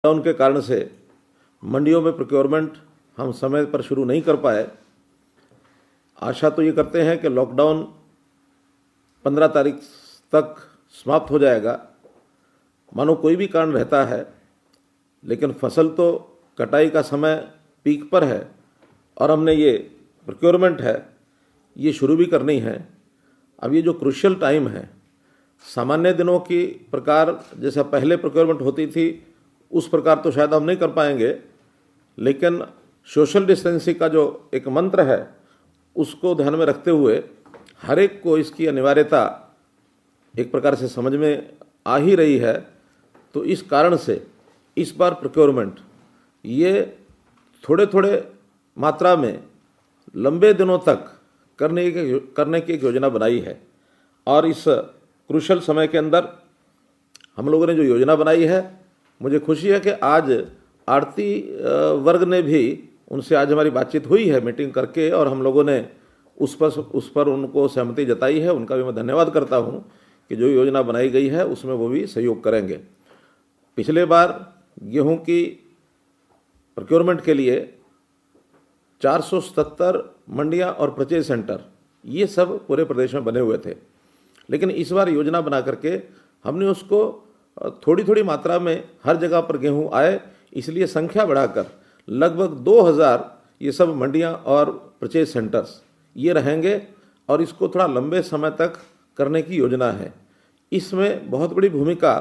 Lockdown के कारण से मंडियों में प्रोक्योरमेंट हम समय पर शुरू नहीं कर पाए। आशा तो ये करते हैं कि लॉकडाउन 15 तारीख तक समाप्त हो जाएगा। मानो कोई भी कारण रहता है, लेकिन फसल तो कटाई का समय पीक पर है और हमने ये प्रोक्योरमेंट है ये शुरू भी करनी है। अब ये जो क्रूशियल टाइम है, सामान्य दिनों की प्रकार जैसा पहले प्रोक्योरमेंट होती थी उस प्रकार तो शायद हम नहीं कर पाएंगे, लेकिन सोशल डिस्टेंसिंग का जो एक मंत्र है उसको ध्यान में रखते हुए हर एक को इसकी अनिवार्यता एक प्रकार से समझ में आ ही रही है। तो इस कारण से इस बार प्रोक्योरमेंट ये थोड़े थोड़े मात्रा में लंबे दिनों तक करने की एक योजना बनाई है। और इस क्रूशल समय के अंदर हम लोगों ने जो योजना बनाई है, मुझे खुशी है कि आज आड़ती वर्ग ने भी उनसे आज हमारी बातचीत हुई है मीटिंग करके, और हम लोगों ने उस पर उनको सहमति जताई है। उनका भी मैं धन्यवाद करता हूं कि जो योजना बनाई गई है उसमें वो भी सहयोग करेंगे। पिछले बार गेहूं की प्रोक्योरमेंट के लिए 477 मंडियां और परचेज सेंटर ये सब पूरे प्रदेश में बने हुए थे, लेकिन इस बार योजना बना करके हमने उसको थोड़ी थोड़ी मात्रा में हर जगह पर गेहूं आए, इसलिए संख्या बढ़ाकर लगभग 2000 ये सब मंडियां और परचेज सेंटर्स ये रहेंगे और इसको थोड़ा लंबे समय तक करने की योजना है। इसमें बहुत बड़ी भूमिका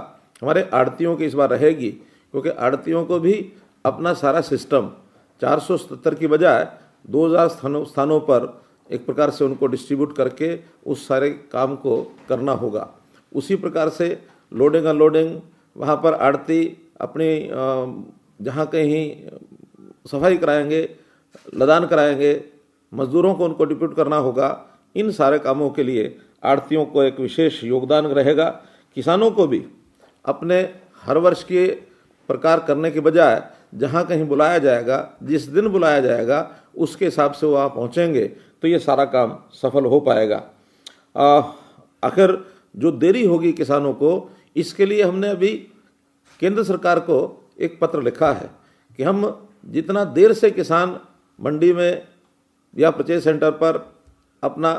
हमारे आड़तियों की इस बार रहेगी, क्योंकि आड़तियों को भी अपना सारा सिस्टम 477 की बजाय 2000 स्थानों पर एक प्रकार से उनको डिस्ट्रीब्यूट करके उस सारे काम को करना होगा। उसी प्रकार से लोडिंग अनलोडिंग वहाँ पर आड़ती अपनी जहाँ कहीं सफाई कराएंगे, लदान कराएंगे, मजदूरों को उनको डिप्यूट करना होगा। इन सारे कामों के लिए आड़तियों को एक विशेष योगदान रहेगा। किसानों को भी अपने हर वर्ष के प्रकार करने के बजाय जहाँ कहीं बुलाया जाएगा, जिस दिन बुलाया जाएगा उसके हिसाब से वो वहाँ पहुँचेंगे तो ये सारा काम सफल हो पाएगा। आखिर जो देरी होगी किसानों को, इसके लिए हमने अभी केंद्र सरकार को एक पत्र लिखा है कि हम जितना देर से किसान मंडी में या परचेज सेंटर पर अपना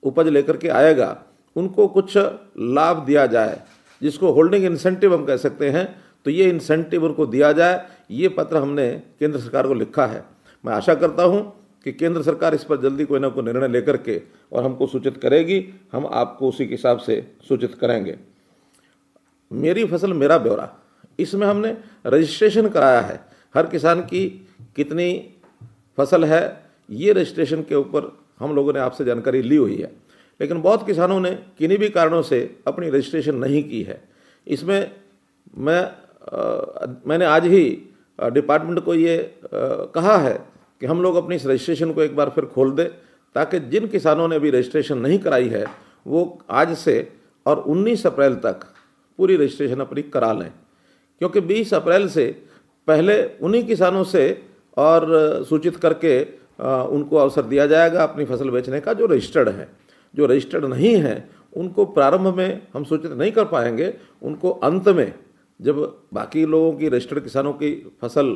उपज लेकर के आएगा उनको कुछ लाभ दिया जाए, जिसको होल्डिंग इंसेंटिव हम कह सकते हैं। तो ये इंसेंटिव उनको दिया जाए, ये पत्र हमने केंद्र सरकार को लिखा है। मैं आशा करता हूं कि केंद्र सरकार इस पर जल्दी कोई ना कोई निर्णय लेकर के और हमको सूचित करेगी, हम आपको उसी के हिसाब से सूचित करेंगे। मेरी फसल मेरा ब्यौरा, इसमें हमने रजिस्ट्रेशन कराया है। हर किसान की कितनी फसल है ये रजिस्ट्रेशन के ऊपर हम लोगों ने आपसे जानकारी ली हुई है, लेकिन बहुत किसानों ने किन्हीं भी कारणों से अपनी रजिस्ट्रेशन नहीं की है। इसमें मैंने आज ही डिपार्टमेंट को ये कहा है कि हम लोग अपनी इस रजिस्ट्रेशन को एक बार फिर खोल दें, ताकि जिन किसानों ने अभी रजिस्ट्रेशन नहीं कराई है वो आज से और 19 अप्रैल तक पूरी रजिस्ट्रेशन अपनी करा लें, क्योंकि 20 अप्रैल से पहले उन्हीं किसानों से और सूचित करके उनको अवसर दिया जाएगा अपनी फसल बेचने का जो रजिस्टर्ड है। जो रजिस्टर्ड नहीं है उनको प्रारंभ में हम सूचित नहीं कर पाएंगे, उनको अंत में जब बाकी लोगों की रजिस्टर्ड किसानों की फसल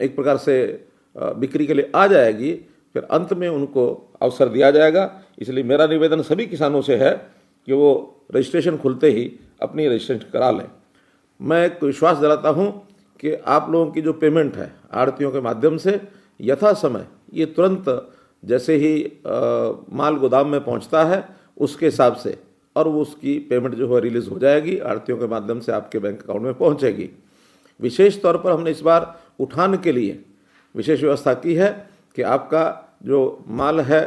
एक प्रकार से बिक्री के लिए आ जाएगी, फिर अंत में उनको अवसर दिया जाएगा। इसलिए मेरा निवेदन सभी किसानों से है कि वो रजिस्ट्रेशन खुलते ही अपनी रजिस्ट्रेशन करा लें। मैं एक विश्वास दिलाता हूं कि आप लोगों की जो पेमेंट है आड़तियों के माध्यम से यथा समय ये तुरंत जैसे ही माल गोदाम में पहुंचता है उसके हिसाब से और वो उसकी पेमेंट जो है रिलीज हो जाएगी, आड़तियों के माध्यम से आपके बैंक अकाउंट में पहुंचेगी। विशेष तौर पर हमने इस बार उठान के लिए विशेष व्यवस्था की है कि आपका जो माल है,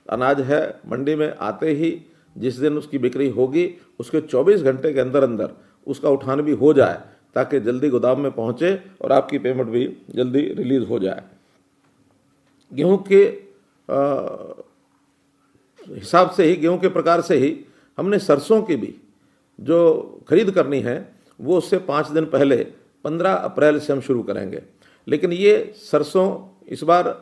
अनाज है, मंडी में आते ही जिस दिन उसकी बिक्री होगी उसके 24 घंटे के अंदर अंदर उसका उठान भी हो जाए, ताकि जल्दी गोदाम में पहुंचे और आपकी पेमेंट भी जल्दी रिलीज हो जाए। गेहूं के हिसाब से ही, गेहूं के प्रकार से ही हमने सरसों की भी जो खरीद करनी है वो उससे 5 दिन पहले 15 अप्रैल से हम शुरू करेंगे। लेकिन ये सरसों इस बार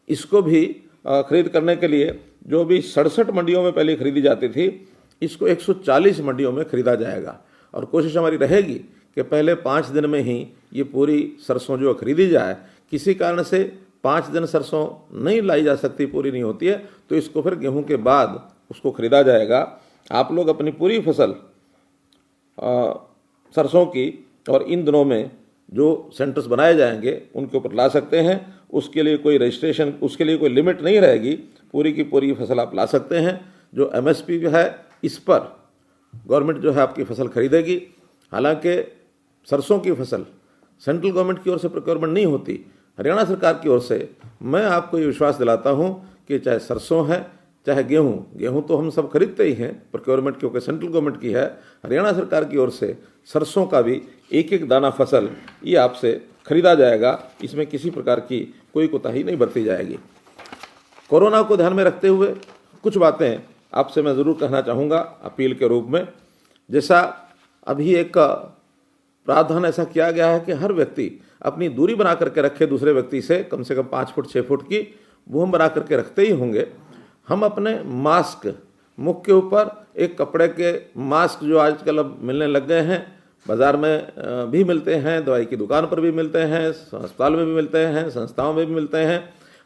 इसको भी खरीद करने के लिए जो भी 67 मंडियों में पहले खरीदी जाती थी, इसको 140 मंडियों में खरीदा जाएगा और कोशिश हमारी रहेगी कि पहले 5 दिन में ही ये पूरी सरसों जो खरीदी जाए। किसी कारण से 5 दिन सरसों नहीं लाई जा सकती, पूरी नहीं होती है, तो इसको फिर गेहूं के बाद उसको खरीदा जाएगा। आप लोग अपनी पूरी फसल सरसों की और इन दिनों में जो सेंटर्स बनाए जाएंगे उनके ऊपर ला सकते हैं। उसके लिए कोई रजिस्ट्रेशन, उसके लिए कोई लिमिट नहीं रहेगी, पूरी की पूरी फसल आप ला सकते हैं। जो MSP है इस पर गवर्नमेंट जो है आपकी फसल खरीदेगी। हालांकि सरसों की फसल सेंट्रल गवर्नमेंट की ओर से प्रोक्योरमेंट नहीं होती, हरियाणा सरकार की ओर से। मैं आपको ये विश्वास दिलाता हूं कि चाहे सरसों है चाहे गेहूं तो हम सब खरीदते ही हैं प्रोक्योरमेंट, क्योंकि सेंट्रल गवर्नमेंट की है। हरियाणा सरकार की ओर से सरसों का भी एक एक दाना फसल ये आपसे खरीदा जाएगा। इसमें किसी प्रकार की कोई कोताही नहीं बरती जाएगी। कोरोना को ध्यान में रखते हुए कुछ बातें आपसे मैं ज़रूर कहना चाहूँगा अपील के रूप में। जैसा अभी एक प्रावधान ऐसा किया गया है कि हर व्यक्ति अपनी दूरी बना करके रखे दूसरे व्यक्ति से कम 5 फुट 6 फुट की, वो हम बना करके रखते ही होंगे। हम अपने मास्क, मुख के ऊपर एक कपड़े के मास्क जो आजकल अब मिलने लग गए हैं, बाज़ार में भी मिलते हैं, दवाई की दुकान पर भी मिलते हैं, अस्पताल में भी मिलते हैं, संस्थाओं में भी मिलते हैं।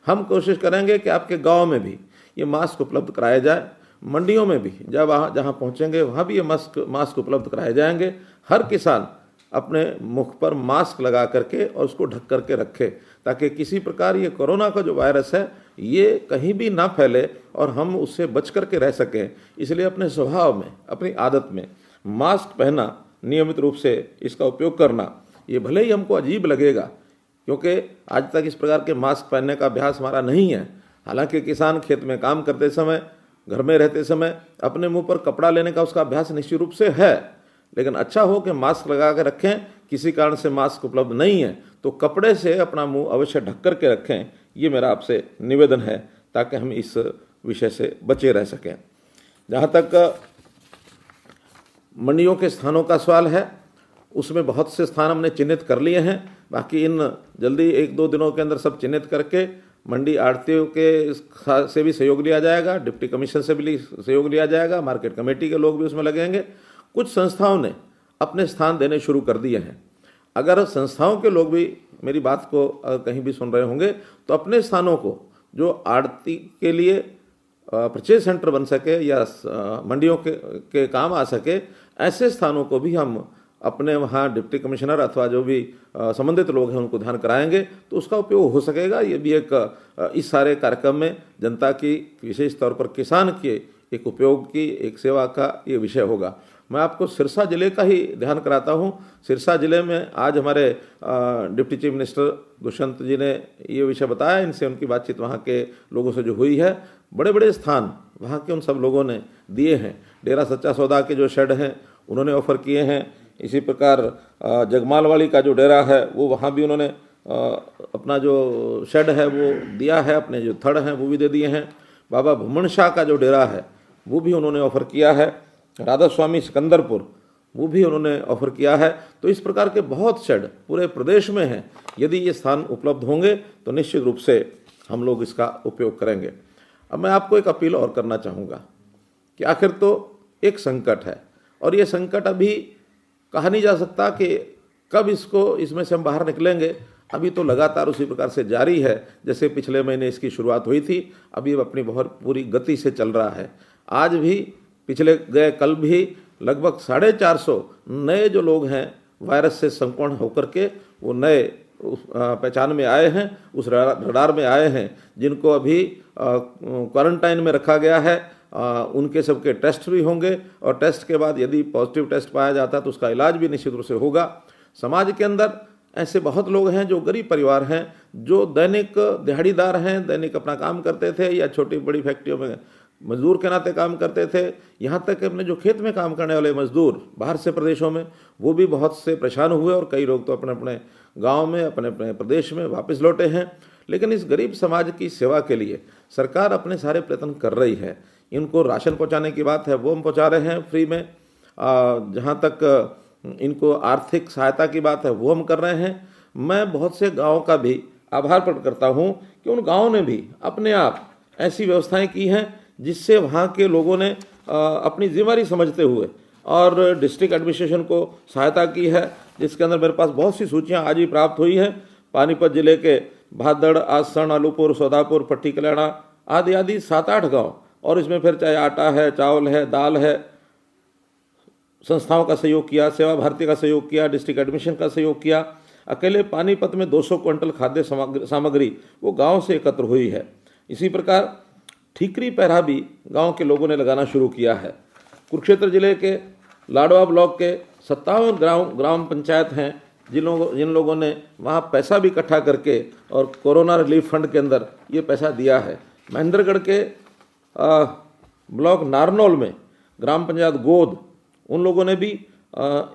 हम कोशिश करेंगे कि आपके गांव में भी ये मास्क उपलब्ध कराए जाए। मंडियों में भी जब जहाँ पहुँचेंगे वहाँ भी ये मास्क उपलब्ध कराए जाएंगे। हर किसान अपने मुख पर मास्क लगा करके और उसको ढक करके रखे, ताकि किसी प्रकार ये कोरोना का जो वायरस है ये कहीं भी ना फैले और हम उससे बच करके रह सकें। इसलिए अपने स्वभाव में, अपनी आदत में मास्क पहनना, नियमित रूप से इसका उपयोग करना, ये भले ही हमको अजीब लगेगा क्योंकि आज तक इस प्रकार के मास्क पहनने का अभ्यास हमारा नहीं है। हालांकि किसान खेत में काम करते समय, घर में रहते समय अपने मुंह पर कपड़ा लेने का उसका अभ्यास निश्चित रूप से है, लेकिन अच्छा हो कि मास्क लगा कर रखें। किसी कारण से मास्क उपलब्ध नहीं है तो कपड़े से अपना मुंह अवश्य ढक कर के रखें। ये मेरा आपसे निवेदन है ताकि हम इस विषय से बचे रह सकें। जहाँ तक मंडियों के स्थानों का सवाल है, उसमें बहुत से स्थान हमने चिन्हित कर लिए हैं। बाकी इन जल्दी 1-2 दिनों के अंदर सब चिन्हित करके मंडी आड़तियों के से भी सहयोग लिया जाएगा, डिप्टी कमीशन से भी सहयोग लिया जाएगा, मार्केट कमेटी के लोग भी उसमें लगेंगे। कुछ संस्थाओं ने अपने स्थान देने शुरू कर दिए हैं। अगर संस्थाओं के लोग भी मेरी बात को कहीं भी सुन रहे होंगे तो अपने स्थानों को जो आड़ती के लिए परचेज सेंटर बन सके या मंडियों के काम आ सके, ऐसे स्थानों को भी हम अपने वहाँ डिप्टी कमिश्नर अथवा जो भी संबंधित लोग हैं उनको ध्यान कराएंगे तो उसका उपयोग हो सकेगा। ये भी एक इस सारे कार्यक्रम में जनता की, विशेष तौर पर किसान के एक उपयोग की, एक सेवा का ये विषय होगा। मैं आपको सिरसा जिले का ही ध्यान कराता हूँ। सिरसा जिले में आज हमारे डिप्टी चीफ मिनिस्टर दुष्यंत जी ने ये विषय बताया। इनसे उनकी बातचीत वहाँ के लोगों से जो हुई है, बड़े बड़े स्थान वहाँ के उन सब लोगों ने दिए हैं। डेरा सच्चा सौदा के जो शेड हैं उन्होंने ऑफर किए हैं। इसी प्रकार जगमालवाड़ी का जो डेरा है वो वहाँ भी उन्होंने अपना जो शेड है वो दिया है, अपने जो थड़ हैं वो भी दे दिए हैं। बाबा भूमन शाह का जो डेरा है वो भी उन्होंने ऑफर किया है। राधा स्वामी सिकंदरपुर वो भी उन्होंने ऑफर किया है। तो इस प्रकार के बहुत शेड पूरे प्रदेश में हैं। यदि ये स्थान उपलब्ध होंगे तो निश्चित रूप से हम लोग इसका उपयोग करेंगे। अब मैं आपको एक अपील और करना चाहूँगा कि आखिर तो एक संकट है और ये संकट अभी कहा नहीं जा सकता कि कब इसमें से हम बाहर निकलेंगे। अभी तो लगातार उसी प्रकार से जारी है जैसे पिछले महीने इसकी शुरुआत हुई थी। अभी अपनी बहुत पूरी गति से चल रहा है। आज भी, पिछले गए कल भी लगभग 450 नए जो लोग हैं वायरस से संक्रमण होकर के वो नए पहचान में आए हैं, उस रडार में आए हैं, जिनको अभी क्वारंटाइन में रखा गया है। उनके सबके टेस्ट भी होंगे और टेस्ट के बाद यदि पॉजिटिव टेस्ट पाया जाता है तो उसका इलाज भी निश्चित रूप से होगा। समाज के अंदर ऐसे बहुत लोग हैं जो गरीब परिवार हैं, जो दैनिक दिहाड़ीदार हैं, दैनिक अपना काम करते थे या छोटी बड़ी फैक्ट्रियों में मजदूर के नाते काम करते थे। यहाँ तक कि अपने जो खेत में काम करने वाले मजदूर बाहर से प्रदेशों में, वो भी बहुत से परेशान हुए और कई लोग तो अपने अपने गांव में, अपने अपने प्रदेश में वापस लौटे हैं। लेकिन इस गरीब समाज की सेवा के लिए सरकार अपने सारे प्रयत्न कर रही है। इनको राशन पहुँचाने की बात है वो हम पहुँचा रहे हैं फ्री में। जहाँ तक इनको आर्थिक सहायता की बात है वो हम कर रहे हैं। मैं बहुत से गाँवों का भी आभार प्रकट करता हूँ कि उन गाँवों ने भी अपने आप ऐसी व्यवस्थाएं की हैं जिससे वहाँ के लोगों ने अपनी जिम्मेदारी समझते हुए और डिस्ट्रिक्ट एडमिनिस्ट्रेशन को सहायता की है। जिसके अंदर मेरे पास बहुत सी सूचियां आज ही प्राप्त हुई हैं। पानीपत जिले के भादड़, आसण, अलूपुर, सौदापुर, पट्टी कल्याणा आदि आदि 7-8 गांव, और इसमें फिर चाहे आटा है, चावल है, दाल है, संस्थाओं का सहयोग किया, सेवा भारती का सहयोग किया, डिस्ट्रिक्ट एडमिशन का सहयोग किया। अकेले पानीपत में 200 क्विंटल खाद्य सामग्री वो गांव से एकत्र हुई है। इसी प्रकार ठीकरी पहरा भी गांव के लोगों ने लगाना शुरू किया है। कुरुक्षेत्र जिले के लाडवा ब्लॉक के 57 ग्राम पंचायत हैं जिन लोगों ने वहाँ पैसा भी इकट्ठा करके और कोरोना रिलीफ फंड के अंदर ये पैसा दिया है। महेंद्रगढ़ के ब्लॉक नारनौल में ग्राम पंचायत गोद, उन लोगों ने भी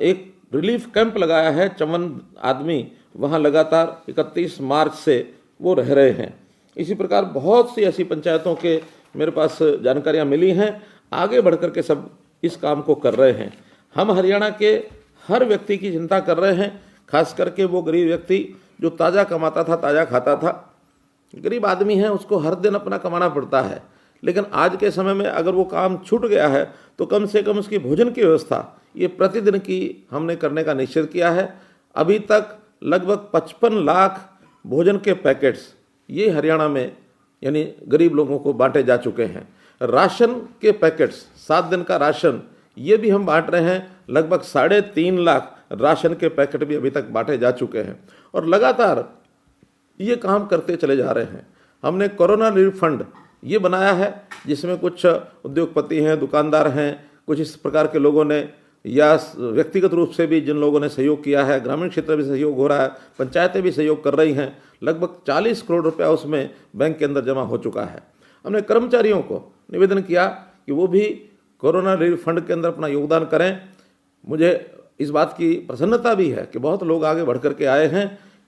एक रिलीफ कैंप लगाया है। 54 आदमी वहाँ लगातार 31 मार्च से वो रह रहे हैं। इसी प्रकार बहुत सी ऐसी पंचायतों के मेरे पास जानकारियाँ मिली हैं। आगे बढ़कर के सब इस काम को कर रहे हैं। हम हरियाणा के हर व्यक्ति की चिंता कर रहे हैं, खास करके वो गरीब व्यक्ति जो ताज़ा कमाता था, ताज़ा खाता था। गरीब आदमी है, उसको हर दिन अपना कमाना पड़ता है, लेकिन आज के समय में अगर वो काम छूट गया है तो कम से कम उसकी भोजन की व्यवस्था ये प्रतिदिन की हमने करने का निश्चय किया है। अभी तक लगभग 55 लाख भोजन के पैकेट्स ये हरियाणा में यानी गरीब लोगों को बांटे जा चुके हैं। राशन के पैकेट्स, 7 दिन का राशन, ये भी हम बांट रहे हैं। लगभग 3.5 लाख राशन के पैकेट भी अभी तक बांटे जा चुके हैं और लगातार ये काम करते चले जा रहे हैं। हमने कोरोना रिलीफ फंड ये बनाया है जिसमें कुछ उद्योगपति हैं, दुकानदार हैं, कुछ इस प्रकार के लोगों ने या व्यक्तिगत रूप से भी जिन लोगों ने सहयोग किया है, ग्रामीण क्षेत्र में सहयोग हो रहा है, पंचायतें भी सहयोग कर रही हैं। लगभग 40 करोड़ रुपया उसमें बैंक के अंदर जमा हो चुका है। हमने कर्मचारियों को निवेदन किया कि वो भी कोरोना रिलीफ फंड के अंदर अपना योगदान करें। मुझे इस बात की प्रसन्नता भी है कि बहुत लोग आगे बढ़ करके आए हैं।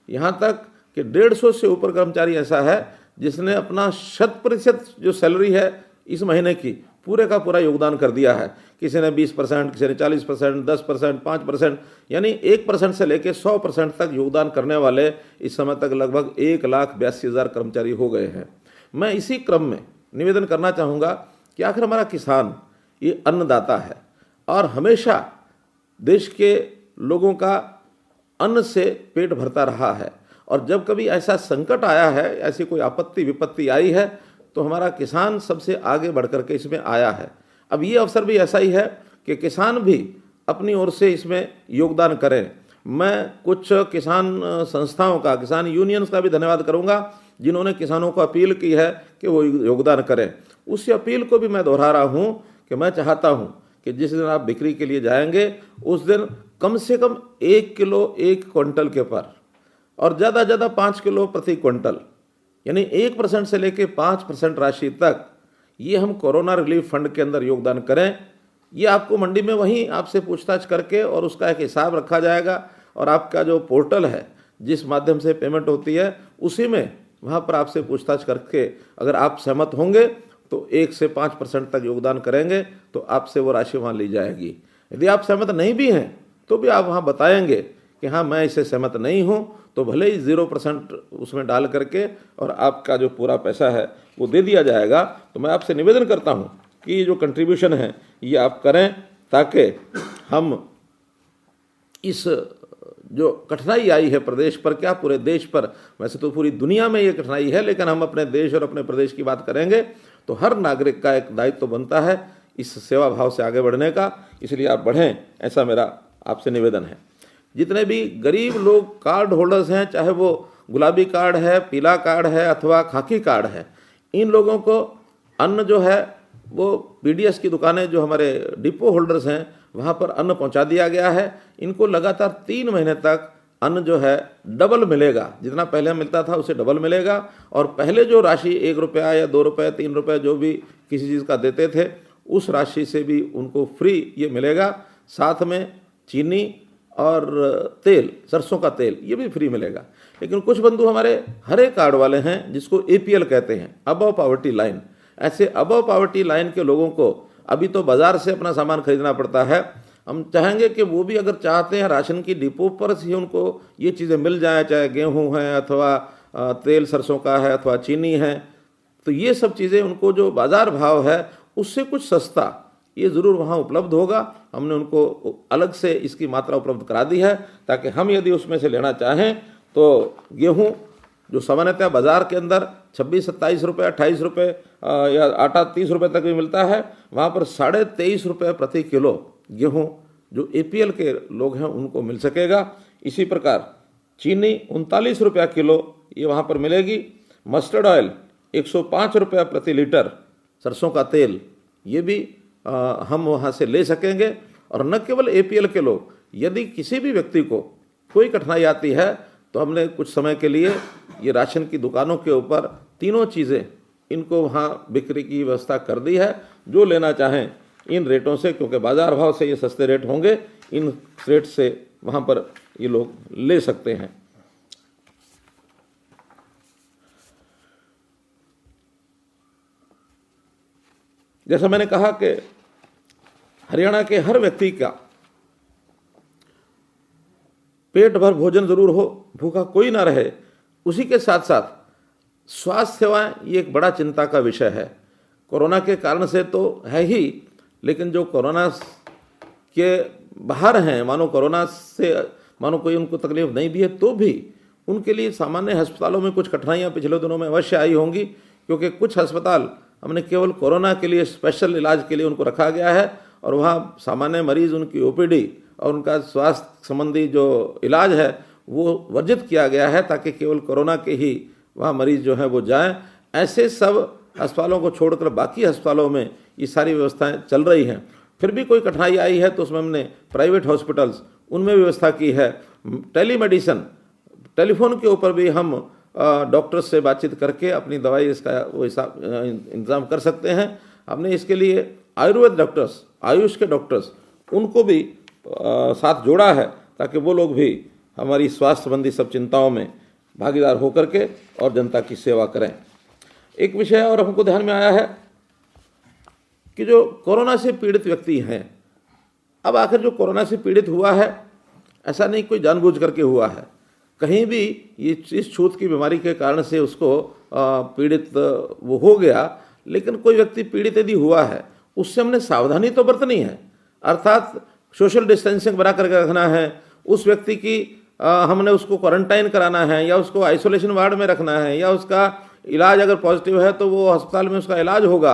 यहाँ तक कि 150 से ऊपर कर्मचारी ऐसा है जिसने अपना 100% जो सैलरी है इस महीने की पूरे का पूरा योगदान कर दिया है। किसी ने 20%, किसी ने 40%, 10%, 5%, यानी 1% से लेकर 100% तक योगदान करने वाले इस समय तक लगभग 1,82,000 कर्मचारी हो गए हैं। मैं इसी क्रम में निवेदन करना चाहूँगा कि आखिर हमारा किसान ये अन्नदाता है और हमेशा देश के लोगों का अन्न से पेट भरता रहा है, और जब कभी ऐसा संकट आया है, ऐसी कोई आपत्ति विपत्ति आई है, तो हमारा किसान सबसे आगे बढ़ करके इसमें आया है। अब ये अवसर भी ऐसा ही है कि किसान भी अपनी ओर से इसमें योगदान करें। मैं कुछ किसान संस्थाओं का, किसान यूनियंस का भी धन्यवाद करूंगा जिन्होंने किसानों को अपील की है कि वो योगदान करें। उस अपील को भी मैं दोहरा रहा हूं कि मैं चाहता हूं कि जिस दिन आप बिक्री के लिए जाएंगे उस दिन कम से कम 1 किलो 1 क्विंटल के पर और ज़्यादा ज़्यादा 5 किलो प्रति क्विंटल, यानी 1% से लेकर 5% राशि तक ये हम कोरोना रिलीफ फंड के अंदर योगदान करें। ये आपको मंडी में वहीं आपसे पूछताछ करके और उसका एक हिसाब रखा जाएगा, और आपका जो पोर्टल है जिस माध्यम से पेमेंट होती है उसी में वहाँ पर आपसे पूछताछ करके अगर आप सहमत होंगे तो 1 से 5% तक योगदान करेंगे तो आपसे वो राशि वहाँ ली जाएगी। यदि आप सहमत नहीं भी हैं तो भी आप वहाँ बताएंगे कि हाँ मैं इससे सहमत नहीं हूँ, तो भले ही 0% उसमें डाल करके और आपका जो पूरा पैसा है वो दे दिया जाएगा। तो मैं आपसे निवेदन करता हूँ कि ये जो कंट्रीब्यूशन है ये आप करें, ताकि हम इस जो कठिनाई आई है प्रदेश पर, क्या पूरे देश पर, वैसे तो पूरी दुनिया में ये कठिनाई है, लेकिन हम अपने देश और अपने प्रदेश की बात करेंगे तो हर नागरिक का एक दायित्व बनता है इस सेवा भाव से आगे बढ़ने का। इसलिए आप बढ़ें, ऐसा मेरा आपसे निवेदन है। जितने भी गरीब लोग कार्ड होल्डर्स हैं, चाहे वो गुलाबी कार्ड है, पीला कार्ड है अथवा खाकी कार्ड है, इन लोगों को अन्न जो है वो पीडीएस की दुकानें जो हमारे डिपो होल्डर्स हैं वहाँ पर अन्न पहुँचा दिया गया है। इनको लगातार 3 महीने तक अन्न जो है डबल मिलेगा, जितना पहले मिलता था उसे डबल मिलेगा। और पहले जो राशि 1 रुपया या 2 रुपये 3 रुपये जो भी किसी चीज़ का देते थे उस राशि से भी उनको फ्री ये मिलेगा। साथ में चीनी और तेल, सरसों का तेल, ये भी फ्री मिलेगा। लेकिन कुछ बंधु हमारे हरे कार्ड वाले हैं जिसको एपीएल कहते हैं, अबव पॉवर्टी लाइन, ऐसे अबव पॉवर्टी लाइन के लोगों को अभी तो बाजार से अपना सामान खरीदना पड़ता है। हम चाहेंगे कि वो भी अगर चाहते हैं राशन की डिपो पर ही उनको ये चीज़ें मिल जाएं, चाहे गेहूं है अथवा तेल सरसों का है अथवा चीनी है, तो ये सब चीज़ें उनको जो बाज़ार भाव है उससे कुछ सस्ता ये ज़रूर वहाँ उपलब्ध होगा। हमने उनको अलग से इसकी मात्रा उपलब्ध करा दी है, ताकि हम यदि उसमें से लेना चाहें तो गेहूँ जो सामान्यतः बाज़ार के अंदर 26-27 रुपये, 28 रुपये या आटा 30 रुपये तक भी मिलता है, वहाँ पर 23.5 रुपये प्रति किलो गेहूँ जो APL के लोग हैं उनको मिल सकेगा। इसी प्रकार चीनी 39 रुपया किलो ये वहाँ पर मिलेगी। मस्टर्ड ऑयल 105 रुपया प्रति लीटर, सरसों का तेल ये भी हम वहाँ से ले सकेंगे। और न केवल APL के लोग, यदि किसी भी व्यक्ति को कोई कठिनाई आती है तो हमने कुछ समय के लिए ये राशन की दुकानों के ऊपर तीनों चीज़ें इनको वहाँ बिक्री की व्यवस्था कर दी है। जो लेना चाहें इन रेटों से, क्योंकि बाज़ार भाव से ये सस्ते रेट होंगे, इन रेट से वहाँ पर ये लोग ले सकते हैं। जैसा मैंने कहा कि हरियाणा के हर व्यक्ति का पेट भर भोजन जरूर हो, भूखा कोई ना रहे। उसी के साथ साथ स्वास्थ्य सेवाएं ये एक बड़ा चिंता का विषय है। कोरोना के कारण से तो है ही, लेकिन जो कोरोना के बाहर हैं, मानो कोरोना से मानो कोई उनको तकलीफ नहीं भी है, तो भी उनके लिए सामान्य अस्पतालों में कुछ कठिनाइयाँ पिछले दिनों में अवश्य आई होंगी, क्योंकि कुछ अस्पताल हमने केवल कोरोना के लिए स्पेशल इलाज के लिए उनको रखा गया है और वहाँ सामान्य मरीज उनकी OPD और उनका स्वास्थ्य संबंधी जो इलाज है वो वर्जित किया गया है, ताकि केवल कोरोना के ही वहाँ मरीज जो है वो जाएं। ऐसे सब अस्पतालों को छोड़कर बाकी अस्पतालों में ये सारी व्यवस्थाएं चल रही हैं। फिर भी कोई कठिनाई आई है तो उसमें हमने प्राइवेट हॉस्पिटल्स उनमें व्यवस्था की है। टेलीमेडिसन, टेलीफोन के ऊपर भी हम डॉक्टर्स से बातचीत करके अपनी दवाई इसका वो हिसाब इंतज़ाम कर सकते हैं। हमने इसके लिए आयुर्वेद डॉक्टर्स, आयुष के डॉक्टर्स, उनको भी साथ जोड़ा है, ताकि वो लोग भी हमारी स्वास्थ्य संबंधी सब चिंताओं में भागीदार होकर के और जनता की सेवा करें। एक विषय और हमको ध्यान में आया है कि जो कोरोना से पीड़ित व्यक्ति हैं, अब आखिर जो कोरोना से पीड़ित हुआ है, ऐसा नहीं कोई जानबूझ करके हुआ है, कहीं भी ये इस छूत की बीमारी के कारण से उसको पीड़ित वो हो गया, लेकिन कोई व्यक्ति पीड़ित यदि हुआ है उससे हमने सावधानी तो बरतनी है, अर्थात सोशल डिस्टेंसिंग बना करके रखना है। उस व्यक्ति की हमने उसको क्वारंटाइन कराना है या उसको आइसोलेशन वार्ड में रखना है या उसका इलाज अगर पॉजिटिव है तो वो अस्पताल में उसका इलाज होगा।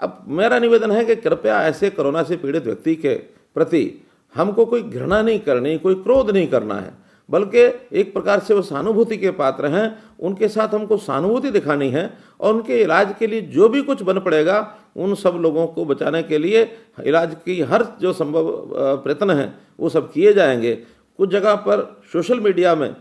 अब मेरा निवेदन है कि कृपया ऐसे कोरोना से पीड़ित व्यक्ति के प्रति हमको कोई घृणा नहीं करनी, कोई क्रोध नहीं करना है, बल्कि एक प्रकार से वो सहानुभूति के पात्र हैं, उनके साथ हमको सहानुभूति दिखानी है और उनके इलाज के लिए जो भी कुछ बन पड़ेगा उन सब लोगों को बचाने के लिए इलाज की हर जो संभव प्रयत्न है वो सब किए जाएंगे। कुछ जगह पर सोशल मीडिया में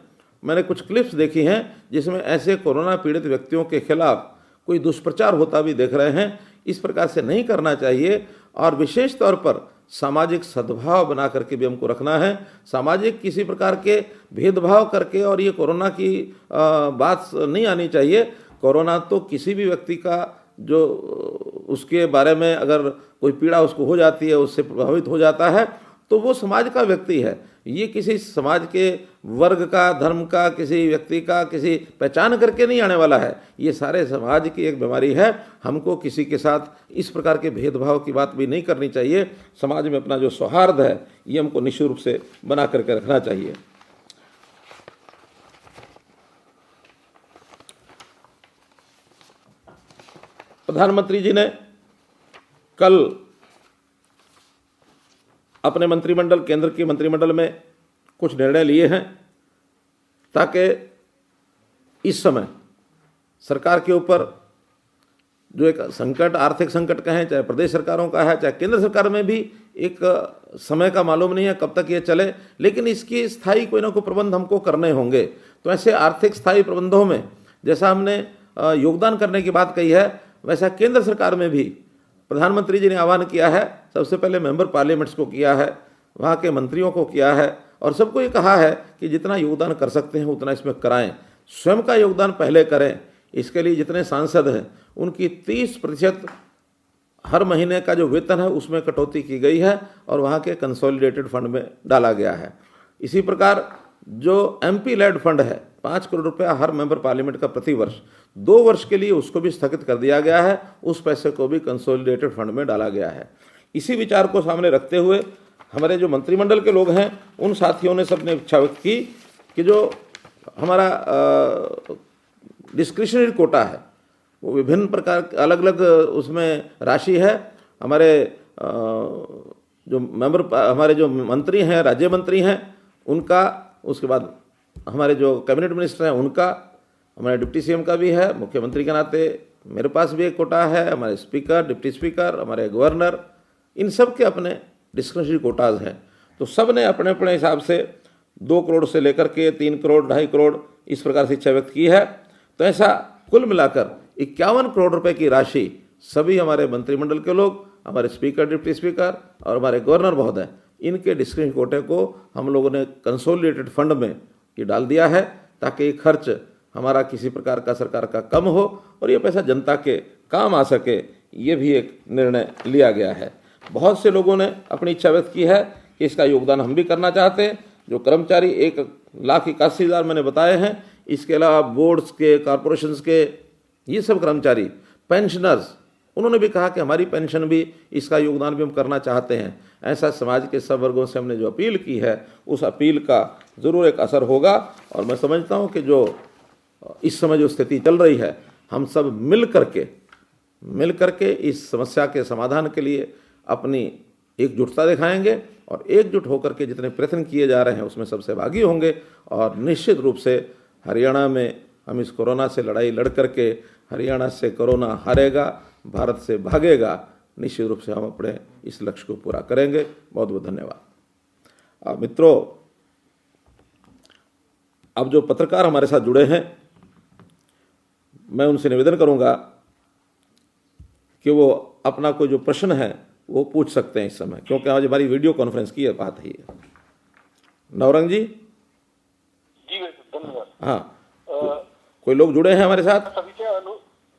मैंने कुछ क्लिप्स देखी हैं जिसमें ऐसे कोरोना पीड़ित व्यक्तियों के खिलाफ कोई दुष्प्रचार होता भी देख रहे हैं। इस प्रकार से नहीं करना चाहिए और विशेष तौर पर सामाजिक सद्भाव बना करके भी हमको रखना है। सामाजिक किसी प्रकार के भेदभाव करके और ये कोरोना की बात नहीं आनी चाहिए। कोरोना तो किसी भी व्यक्ति का जो उसके बारे में अगर कोई पीड़ा उसको हो जाती है, उससे प्रभावित हो जाता है, तो वो समाज का व्यक्ति है। ये किसी समाज के वर्ग का, धर्म का, किसी व्यक्ति का किसी पहचान करके नहीं आने वाला है। ये सारे समाज की एक बीमारी है। हमको किसी के साथ इस प्रकार के भेदभाव की बात भी नहीं करनी चाहिए। समाज में अपना जो सौहार्द है ये हमको निश्चित रूप से बना करके रखना चाहिए। प्रधानमंत्री जी ने कल अपने मंत्रिमंडल, केंद्र के मंत्रिमंडल में कुछ निर्णय लिए हैं ताकि इस समय सरकार के ऊपर जो एक संकट, आर्थिक संकट कहें, चाहे प्रदेश सरकारों का है चाहे केंद्र सरकार में भी, एक समय का मालूम नहीं है कब तक ये चले, लेकिन इसकी स्थायी कोई ना कोई प्रबंध हमको करने होंगे। तो ऐसे आर्थिक स्थायी प्रबंधों में जैसा हमने योगदान करने की बात कही है, वैसा केंद्र सरकार में भी प्रधानमंत्री जी ने आह्वान किया है। सबसे पहले मेंबर पार्लियामेंट्स को किया है, वहाँ के मंत्रियों को किया है और सबको ये कहा है कि जितना योगदान कर सकते हैं उतना इसमें कराएं। स्वयं का योगदान पहले करें। इसके लिए जितने सांसद हैं उनकी 30% हर महीने का जो वेतन है उसमें कटौती की गई है और वहाँ के कंसोलिडेटेड फंड में डाला गया है। इसी प्रकार जो MP लेड फंड है 5 करोड़ रुपया हर मेंबर पार्लियामेंट का प्रति वर्ष, 2 वर्ष के लिए उसको भी स्थगित कर दिया गया है। उस पैसे को भी कंसोलिडेटेड फंड में डाला गया है। इसी विचार को सामने रखते हुए हमारे जो मंत्रिमंडल के लोग हैं उन साथियों ने सबने इच्छा व्यक्त की कि जो हमारा डिस्क्रिशनरी कोटा है वो विभिन्न प्रकार अलग अलग उसमें राशि है। हमारे जो मेंबर हमारे जो मंत्री हैं, राज्य मंत्री हैं उनका, उसके बाद हमारे जो कैबिनेट मिनिस्टर हैं उनका, हमारे डिप्टी सीएम का भी है, मुख्यमंत्री के नाते मेरे पास भी एक कोटा है, हमारे स्पीकर, डिप्टी स्पीकर, हमारे गवर्नर, इन सब के अपने डिस्क्रिशनरी कोटाज हैं। तो सब ने अपने अपने हिसाब से 2 करोड़ से लेकर के 3 करोड़ 2.5 करोड़ इस प्रकार से इच्छा व्यक्त की है। तो ऐसा कुल मिलाकर 51 करोड़ रुपए की राशि सभी हमारे मंत्रिमंडल के लोग, हमारे स्पीकर, डिप्टी स्पीकर और हमारे गवर्नर महोदय, इनके डिस्क्रिशनरी कोटे को हम लोगों ने कंसोलिडेटेड फंड में ये डाल दिया है ताकि ये खर्च हमारा किसी प्रकार का सरकार का कम हो और ये पैसा जनता के काम आ सके, ये भी एक निर्णय लिया गया है। बहुत से लोगों ने अपनी इच्छा व्यक्त की है कि इसका योगदान हम भी करना चाहते हैं। जो कर्मचारी 1,81,000 मैंने बताए हैं, इसके अलावा बोर्ड्स के, कॉरपोरेशंस के, ये सब कर्मचारी, पेंशनर्स, उन्होंने भी कहा कि हमारी पेंशन भी, इसका योगदान भी हम करना चाहते हैं। ऐसा समाज के सब वर्गों से हमने जो अपील की है उस अपील का ज़रूर एक असर होगा। और मैं समझता हूँ कि जो इस समय जो स्थिति चल रही है, हम सब मिल करके इस समस्या के समाधान के लिए अपनी एकजुटता दिखाएंगे और एकजुट होकर के जितने प्रयत्न किए जा रहे हैं उसमें सब सहभागी होंगे और निश्चित रूप से हरियाणा में हम इस कोरोना से लड़ाई लड़ करके हरियाणा से कोरोना हारेगा, भारत से भागेगा। निश्चित रूप से हम अपने इस लक्ष्य को पूरा करेंगे। बहुत बहुत धन्यवाद। मित्रों, अब जो पत्रकार हमारे साथ जुड़े हैं, मैं उनसे निवेदन करूंगा कि वो अपना कोई जो प्रश्न है वो पूछ सकते हैं इस समय, क्योंकि आज हमारी वीडियो कॉन्फ्रेंस की बात है। नवरंग जी। जी धन्यवाद। हाँ, कोई लोग जुड़े हैं हमारे साथ? सभी से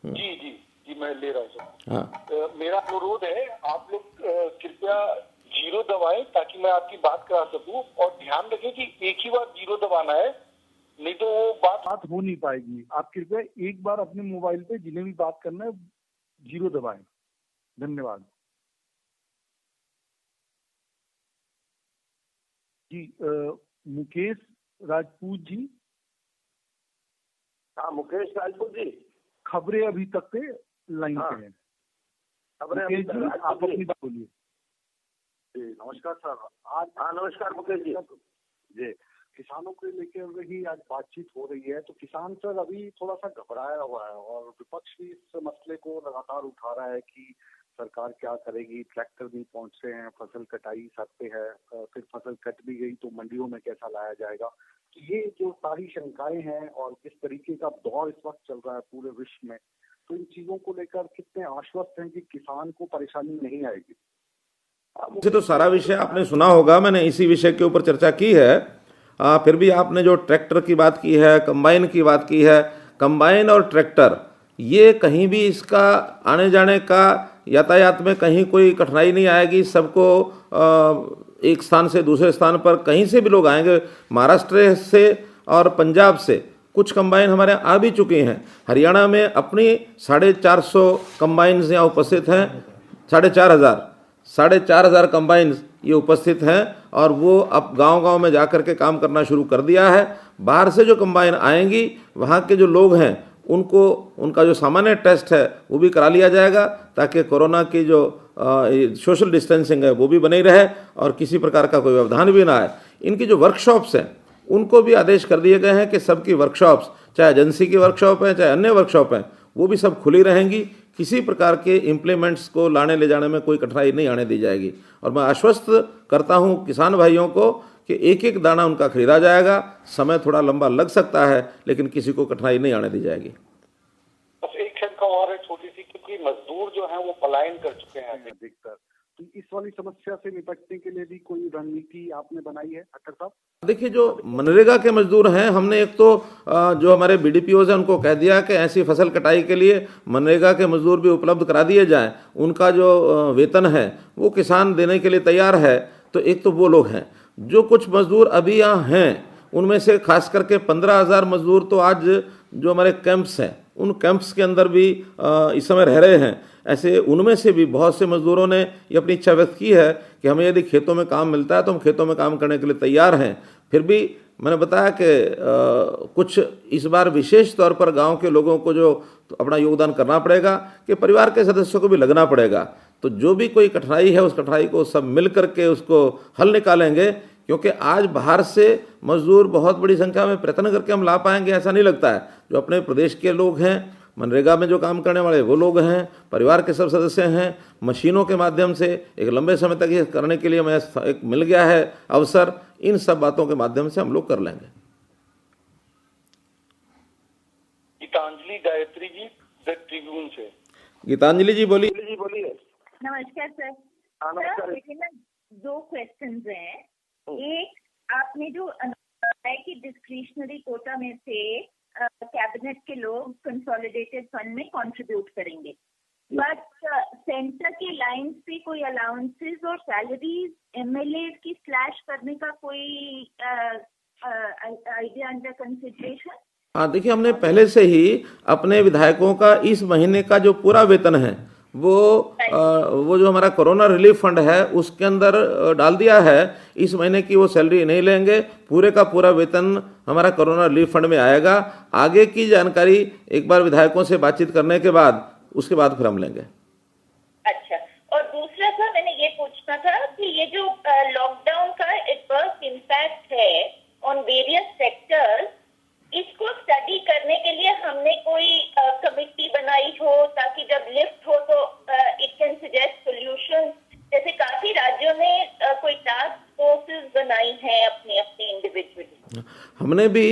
जी जी जी मैं ले रहा हूँ सर। हाँ, मेरा अनुरोध है, आप लोग कृपया 0 दबाएं ताकि मैं आपकी बात करा सकूं, और ध्यान रखें कि एक ही बार 0 दबाना है, नहीं तो वो बात हो नहीं पाएगी। आप कृपया एक बार अपने मोबाइल पे जिन्हें भी बात करना है 0 दबाएं। धन्यवाद जी। मुकेश राजपूत जी। हाँ, मुकेश राजपूत जी, खबरें अभी तक पे लाइन पे हैं। खबरें मुकेश जी, आप अपनी बात बोलिए। नमस्कार सर। आज हाँ नमस्कार मुकेश जी। जी, किसानों को लेकर ही आज बातचीत हो रही है, तो किसान सर अभी थोड़ा सा घबराया हुआ है और विपक्ष भी इस मसले को लगातार उठा रहा है कि सरकार क्या करेगी, ट्रैक्टर नहीं पहुंच रहे हैं, फसल कटाई सर पे है, फिर फसल कट भी गई तो मंडियों में कैसा लाया जाएगा। तो ये जो सारी शंकाएं हैं और किस तरीके का दौर इस वक्त चल रहा है पूरे विश्व में, तो इन चीजों को लेकर कितने आश्वस्त हैं कि किसान को परेशानी नहीं आएगी? मुझे तो सारा विषय आपने सुना होगा, मैंने इसी विषय के ऊपर चर्चा की है। फिर भी आपने जो ट्रैक्टर की बात की है, कंबाइन की बात की है, कंबाइन और ट्रैक्टर, ये कहीं भी इसका आने जाने का यातायात में कहीं कोई कठिनाई नहीं आएगी। सबको एक स्थान से दूसरे स्थान पर कहीं से भी लोग आएंगे, महाराष्ट्र से और पंजाब से कुछ कंबाइन हमारे आ भी चुके हैं। हरियाणा में अपनी 450 कंबाइन्स यहाँ उपस्थित हैं, 4,500 कंबाइन्स ये उपस्थित हैं और वो अब गांव-गांव में जाकर के काम करना शुरू कर दिया है। बाहर से जो कंबाइन आएंगी, वहाँ के जो लोग हैं उनको उनका जो सामान्य टेस्ट है वो भी करा लिया जाएगा ताकि कोरोना की जो सोशल डिस्टेंसिंग है वो भी बनी रहे और किसी प्रकार का कोई व्यवधान भी ना आए। इनकी जो वर्कशॉप्स हैं उनको भी आदेश कर दिए गए हैं कि सबकी वर्कशॉप्स, चाहे एजेंसी की वर्कशॉप है चाहे अन्य वर्कशॉप हैं, वो भी सब खुली रहेंगी। किसी प्रकार के इम्प्लीमेंट्स को लाने ले जाने में कोई कठिनाई नहीं आने दी जाएगी। और मैं आश्वस्त करता हूँ किसान भाइयों को कि एक एक दाना उनका खरीदा जाएगा। समय थोड़ा लंबा लग सकता है लेकिन किसी को कठिनाई नहीं आने दी जाएगी। बस एक शंका और है छोटी सी, क्योंकि मजदूर जो हैं वो पलायन कर चुके हैं अधिकतर, तो इस वाली समस्या से निपटने के लिए भी कोई रणनीति आपने बनाई है अख्तर साहब? देखिए, जो मनरेगा के मजदूर हैं, हमने एक तो जो हमारे बीडीपीओज हैं उनको कह दिया कि ऐसी फसल कटाई के लिए मनरेगा के मजदूर भी उपलब्ध करा दिए जाएं। उनका जो वेतन है वो किसान देने के लिए तैयार है। तो एक तो वो लोग हैं। जो कुछ मजदूर अभी यहाँ हैं उनमें से खास करके 15,000 मजदूर तो आज जो हमारे कैंप्स हैं उन कैंप्स के अंदर भी इस समय रह रहे हैं, ऐसे उनमें से भी बहुत से मजदूरों ने ये अपनी इच्छा व्यक्त की है कि हमें यदि खेतों में काम मिलता है तो हम खेतों में काम करने के लिए तैयार हैं। फिर भी मैंने बताया कि कुछ इस बार विशेष तौर पर गांव के लोगों को जो अपना योगदान करना पड़ेगा कि परिवार के सदस्यों को भी लगना पड़ेगा। तो जो भी कोई कठिनाई है उस कठिनाई को सब मिल करके उसको हल निकालेंगे, क्योंकि आज बाहर से मजदूर बहुत बड़ी संख्या में प्रयत्न करके हम ला पाएंगे ऐसा नहीं लगता है। जो अपने प्रदेश के लोग हैं, मनरेगा में जो काम करने वाले वो लोग हैं, परिवार के सब सदस्य हैं, मशीनों के माध्यम से एक लंबे समय तक ये करने के लिए हमें एक मिल गया है अवसर, इन सब बातों के माध्यम से हम लोग कर लेंगे। गीतांजलि गायत्री जी द ट्रिब्यून से। गीतांजलि जी बोलिए। नमस्कार सर। नमस्कार। लेकिन ना 2 क्वेश्चंस हैं। एक, आपने जो है कि डिस्क्रिशनरी कोटा में से कैबिनेट के लोग कंसोलिडेटेड फंड में कंट्रीब्यूट करेंगे, बट सेंटर की लाइन से कोई अलाउंसेस और सैलरीज एमएलए की स्लैश करने का कोई आइडिया अंडर कंसिडरेशन? हाँ, देखिए, हमने पहले से ही अपने विधायकों का इस महीने का जो पूरा वेतन है वो जो हमारा कोरोना रिलीफ फंड है उसके अंदर डाल दिया है। इस महीने की वो सैलरी नहीं लेंगे, पूरे का पूरा वेतन हमारा कोरोना रिलीफ फंड में आएगा। आगे की जानकारी एक बार विधायकों से बातचीत करने के बाद उसके बाद फिर हम लेंगे। अच्छा, और दूसरा सर, मैंने ये पूछना था कि ये जो लॉकडाउन का एडवर्स इम्पैक्ट है ऑन वेरियस सेक्टर्स, इसको स्टडी करने के लिए हमने कोई कमिटी बनाई हो ताकि जब लिफ्ट हो तो इट कैन सजेस्ट सॉल्यूशंस। जैसे काफी राज्यों ने कोई टास्क फोर्सेस बनाई हैं अपनी अपनी इंडिविजुअली। हमने भी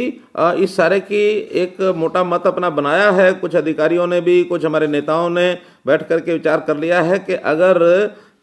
इस सारे की एक मोटा मत अपना बनाया है। कुछ अधिकारियों ने भी, कुछ हमारे नेताओं ने बैठ करके विचार कर लिया है कि अगर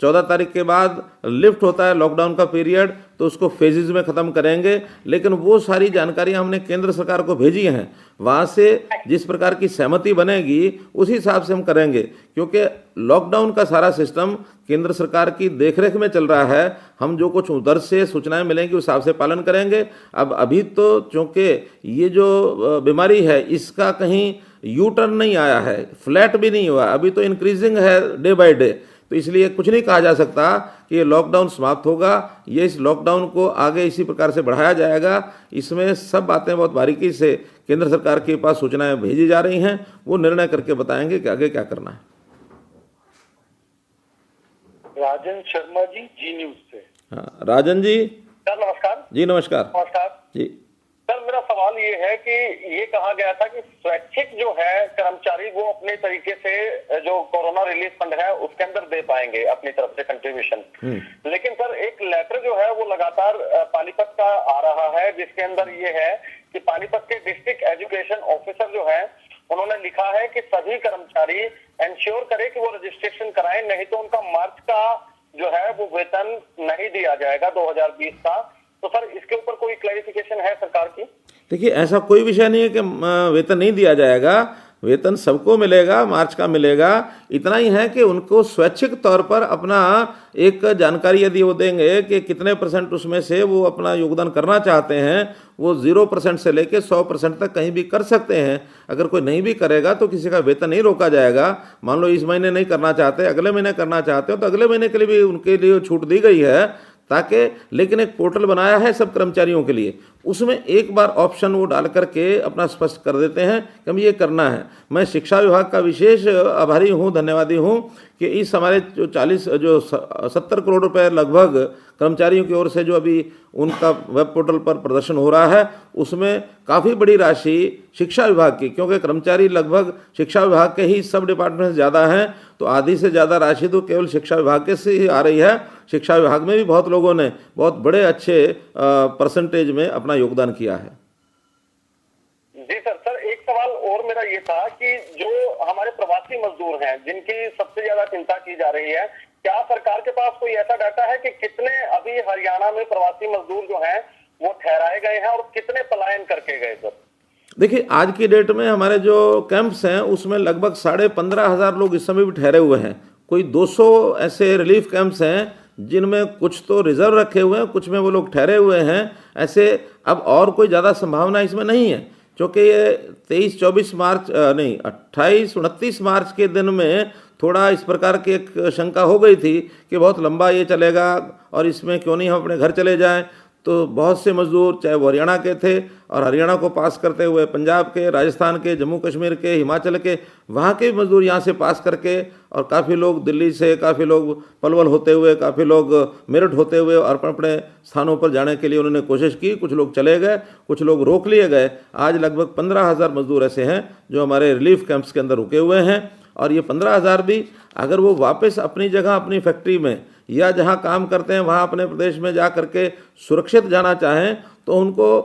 14 तारीख के बाद लिफ्ट होता है लॉकडाउन का पीरियड तो उसको फेजेस में ख़त्म करेंगे। लेकिन वो सारी जानकारियां हमने केंद्र सरकार को भेजी हैं, वहाँ से जिस प्रकार की सहमति बनेगी उसी हिसाब से हम करेंगे, क्योंकि लॉकडाउन का सारा सिस्टम केंद्र सरकार की देखरेख में चल रहा है। हम जो कुछ उधर से सूचनाएं मिलेंगी उस हिसाब से पालन करेंगे। अब अभी तो चूँकि ये जो बीमारी है इसका कहीं यू टर्न नहीं आया है, फ्लैट भी नहीं हुआ, अभी तो इंक्रीजिंग है डे बाय डे, तो इसलिए कुछ नहीं कहा जा सकता कि ये लॉकडाउन समाप्त होगा। ये इस लॉकडाउन को आगे इसी प्रकार से बढ़ाया जाएगा। इसमें सब बातें बहुत बारीकी से केंद्र सरकार के पास सूचनाएं भेजी जा रही हैं, वो निर्णय करके बताएंगे कि आगे क्या करना है। राजन शर्मा जी, जी न्यूज से। हाँ, राजन जी। सर नमस्कार। जी नमस्कार। नमस्कार जी सर, मेरा सवाल ये है कि ये कहा गया था कि स्वैच्छिक जो है कर्मचारी वो अपने तरीके से जो कोरोना रिलीफ फंड है उसके अंदर दे पाएंगे अपनी तरफ से कंट्रीब्यूशन। लेकिन सर एक लेटर जो है वो लगातार पानीपत का आ रहा है जिसके अंदर ये है कि पानीपत के डिस्ट्रिक्ट एजुकेशन ऑफिसर जो है उन्होंने लिखा है कि सभी कर्मचारी इंश्योर करे कि वो रजिस्ट्रेशन कराएं, नहीं तो उनका मार्च का जो है वो वेतन नहीं दिया जाएगा 2020 का। तो सर इसके ऊपर कोई क्लैरिफिकेशन है सरकार की? देखिए, ऐसा कोई विषय नहीं है कि वेतन नहीं दिया जाएगा, वेतन सबको मिलेगा, मार्च का मिलेगा। इतना ही है कि उनको स्वैच्छिक तौर पर अपना एक जानकारी यदि वो देंगे कि कितने % उसमें से वो अपना योगदान करना चाहते हैं, वो 0% से लेके 100% तक कहीं भी कर सकते हैं। अगर कोई नहीं भी करेगा तो किसी का वेतन नहीं रोका जाएगा। मान लो इस महीने नहीं करना चाहते, अगले महीने करना चाहते हो तो अगले महीने के लिए भी उनके लिए छूट दी गई है, ताकि लेकिन एक पोर्टल बनाया है सब कर्मचारियों के लिए, उसमें एक बार ऑप्शन वो डाल करके अपना स्पष्ट कर देते हैं कि हम ये करना है। मैं शिक्षा विभाग का विशेष आभारी हूँ, धन्यवादी हूँ कि इस हमारे जो 70 करोड़ रुपए लगभग कर्मचारियों की ओर से जो अभी उनका वेब पोर्टल पर प्रदर्शन हो रहा है उसमें काफ़ी बड़ी राशि शिक्षा विभाग की, क्योंकि कर्मचारी लगभग शिक्षा विभाग के ही सब डिपार्टमेंट से ज़्यादा हैं, तो आधी से ज़्यादा राशि तो केवल शिक्षा विभाग के से ही आ रही है। शिक्षा विभाग में भी बहुत लोगों ने बहुत बड़े अच्छे परसेंटेज में अपना योगदान किया है। जी सर। सर एक सवाल और मेरा ये था कि जो हमारे प्रवासी मजदूर हैं जिनकी सबसे ज्यादा चिंता की जा रही है, क्या सरकार के पास कोई ऐसा डाटा है कि कितने अभी हरियाणा में प्रवासी मजदूर जो हैं वो ठहराए गए हैं और कितने पलायन करके गए? सर देखिए, आज की डेट में हमारे जो कैंप्स हैं उसमें लगभग 15,500 लोग इस समय भी ठहरे हुए हैं। कोई 200 ऐसे रिलीफ कैंप्स हैं जिनमें कुछ तो रिजर्व रखे हुए हैं, कुछ में वो लोग ठहरे हुए हैं। ऐसे अब और कोई ज़्यादा संभावना इसमें नहीं है, क्योंकि ये 23-24 मार्च नहीं 28-29 मार्च के दिन में थोड़ा इस प्रकार की एक शंका हो गई थी कि बहुत लंबा ये चलेगा और इसमें क्यों नहीं हम अपने घर चले जाएं। तो बहुत से मजदूर, चाहे वो हरियाणा के थे और हरियाणा को पास करते हुए पंजाब के, राजस्थान के, जम्मू कश्मीर के, हिमाचल के, वहाँ के मजदूर यहाँ से पास करके, और काफ़ी लोग दिल्ली से, काफ़ी लोग पलवल होते हुए, काफ़ी लोग मेरठ होते हुए और अपने स्थानों पर जाने के लिए उन्होंने कोशिश की। कुछ लोग चले गए, कुछ लोग रोक लिए गए। आज लगभग 15,000 मजदूर ऐसे हैं जो हमारे रिलीफ कैंप्स के अंदर रुके हुए हैं। और ये 15,000 भी अगर वो वापस अपनी जगह, अपनी फैक्ट्री में या जहाँ काम करते हैं वहाँ अपने प्रदेश में जा करके सुरक्षित जाना चाहें, तो उनको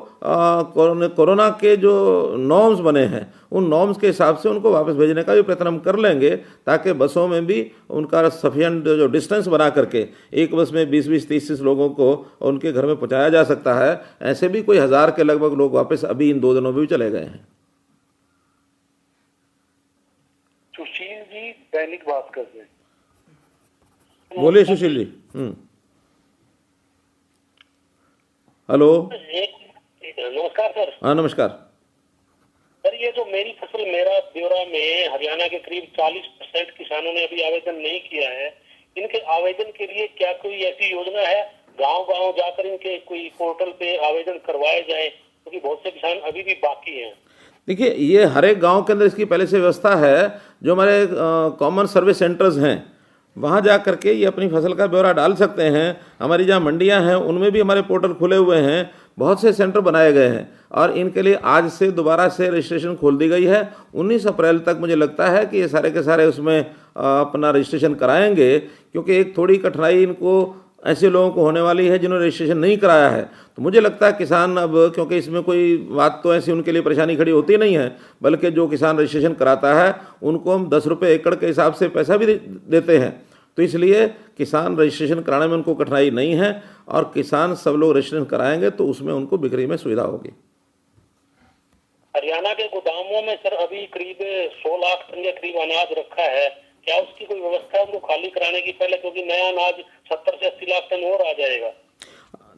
कोरोना के जो नॉर्म्स बने हैं उन नॉर्म्स के हिसाब से उनको वापस भेजने का भी प्रयत्न हम कर लेंगे, ताकि बसों में भी उनका सफिशिएंट जो डिस्टेंस बना करके एक बस में 20-20, 30-30 लोगों को उनके घर में पहुँचाया जा सकता है। ऐसे भी कोई 1000 के लगभग लोग वापस अभी इन 2 दिनों में भी चले गए हैं। सुशील जी, दैनिक भास्कर से। बोलिए सुशील जी। हेलो। नमस्कार सर। हाँ नमस्कार सर, ये जो मेरी फसल मेरा ब्यौरा में हरियाणा के करीब 40% किसानों ने अभी आवेदन नहीं किया है। इनके आवेदन के लिए क्या कोई ऐसी योजना है, गांव-गांव जाकर इनके कोई पोर्टल पे आवेदन करवाए जाए, क्योंकि बहुत से किसान अभी भी बाकी हैं। देखिए, ये हर एक गांव के अंदर इसकी पहले से व्यवस्था है। जो हमारे कॉमन सर्विस सेंटर्स हैं वहाँ जा करके ये अपनी फसल का ब्यौरा डाल सकते हैं। हमारी जहाँ मंडियाँ हैं उनमें भी हमारे पोर्टल खुले हुए हैं, बहुत से सेंटर बनाए गए हैं और इनके लिए आज से दोबारा से रजिस्ट्रेशन खोल दी गई है। 19 अप्रैल तक मुझे लगता है कि ये सारे के सारे उसमें अपना रजिस्ट्रेशन कराएंगे, क्योंकि एक थोड़ी कठिनाई इनको ऐसे लोगों को होने वाली है जिन्होंने रजिस्ट्रेशन नहीं कराया है। तो मुझे लगता है किसान अब, क्योंकि इसमें कोई बात तो ऐसी उनके लिए परेशानी खड़ी होती नहीं है, बल्कि जो किसान रजिस्ट्रेशन कराता है उनको हम 10 रुपये एकड़ के हिसाब से पैसा भी देते हैं। तो इसलिए किसान रजिस्ट्रेशन कराने में उनको कठिनाई नहीं है और किसान सब लोग रजिस्ट्रेशन कराएंगे तो उसमें उनको बिक्री में सुविधा होगी। हरियाणा के गोदामों में सर अभी करीब 100 लाख टन के करीब अनाज रखा है, क्या उसकी कोई व्यवस्था है उनको खाली कराने की पहले, क्योंकि नया अनाज 70 से 80 लाख टन और आ जाएगा।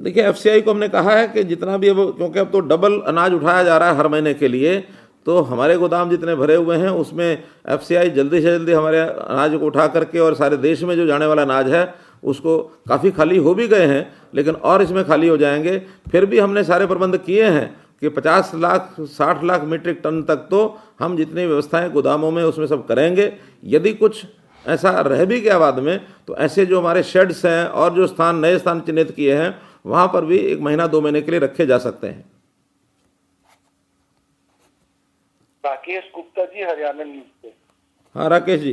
देखिए, एफसीआई को हमने कहा है कि जितना भी अब, क्योंकि अब तो डबल अनाज उठाया जा रहा है हर महीने के लिए, तो हमारे गोदाम जितने भरे हुए हैं उसमें एफसीआई जल्दी से जल्दी हमारे अनाज को उठा करके, और सारे देश में जो जाने वाला अनाज है उसको, काफ़ी खाली हो भी गए हैं लेकिन और इसमें खाली हो जाएंगे। फिर भी हमने सारे प्रबंध किए हैं कि 50 लाख 60 लाख मीट्रिक टन तक तो हम जितनी व्यवस्थाएं गोदामों में उसमें सब करेंगे। यदि कुछ ऐसा रह भी गया बाद में तो ऐसे जो हमारे शेड्स हैं और जो स्थान, नए स्थान चिन्हित किए हैं, वहाँ पर भी 1 महीना 2 महीने के लिए रखे जा सकते हैं। राकेश गुप्ता जी, हरियाणा न्यूज से। हाँ राकेश जी,